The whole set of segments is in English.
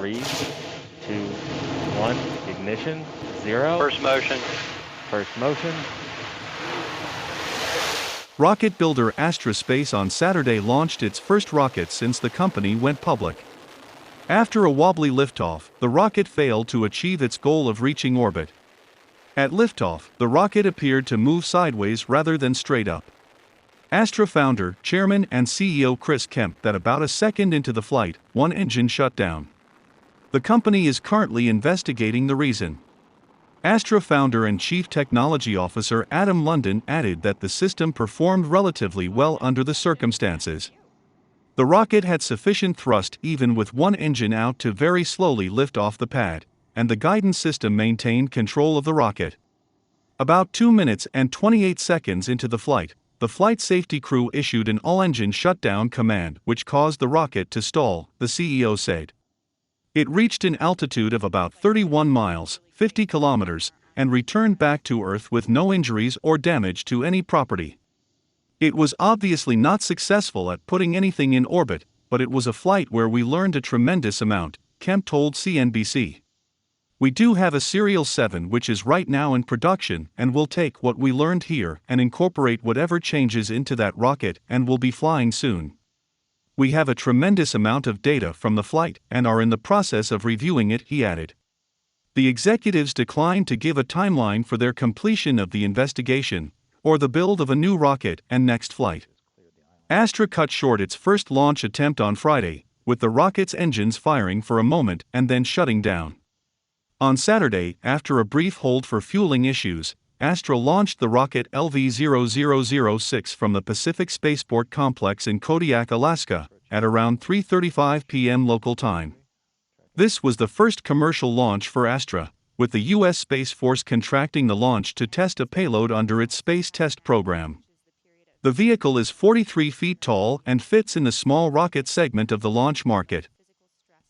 3, 2, 1, ignition, 0. First motion. First motion. Rocket builder Astra Space on Saturday launched its first rocket since the company went public. After a wobbly liftoff, the rocket failed to achieve its goal of reaching orbit. At liftoff, the rocket appeared to move sideways rather than straight up. Astra founder, chairman and CEO Chris Kemp that about a second into the flight, one engine shut down. The company is currently investigating the reason. Astra founder and chief technology officer Adam London added that the system performed relatively well under the circumstances. The rocket had sufficient thrust even with one engine out to very slowly lift off the pad, and the guidance system maintained control of the rocket. About 2 minutes and 28 seconds into the flight safety crew issued an all-engine shutdown command which caused the rocket to stall, the CEO said. It reached an altitude of about 31 miles, 50 kilometers, and returned back to Earth with no injuries or damage to any property. It was obviously not successful at putting anything in orbit, but it was a flight where we learned a tremendous amount, Kemp told CNBC. We do have a Serial 7 which is right now in production and we'll take what we learned here and incorporate whatever changes into that rocket and will be flying soon. We have a tremendous amount of data from the flight and are in the process of reviewing it, he added. The executives declined to give a timeline for their completion of the investigation, or the build of a new rocket and next flight. Astra cut short its first launch attempt on Friday, with the rocket's engines firing for a moment and then shutting down. On Saturday, after a brief hold for fueling issues, Astra launched the rocket LV-0006 from the Pacific Spaceport Complex in Kodiak, Alaska, at around 3:35 p.m. local time. This was the first commercial launch for Astra, with the U.S. Space Force contracting the launch to test a payload under its Space Test Program. The vehicle is 43 feet tall and fits in the small rocket segment of the launch market.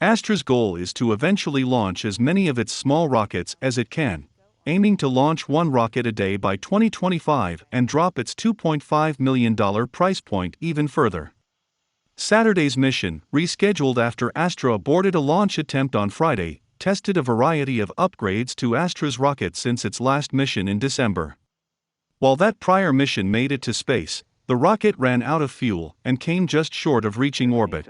Astra's goal is to eventually launch as many of its small rockets as it can, aiming to launch one rocket a day by 2025 and drop its $2.5 million price point even further. Saturday's mission, rescheduled after Astra aborted a launch attempt on Friday, tested a variety of upgrades to Astra's rocket since its last mission in December. While that prior mission made it to space, the rocket ran out of fuel and came just short of reaching orbit.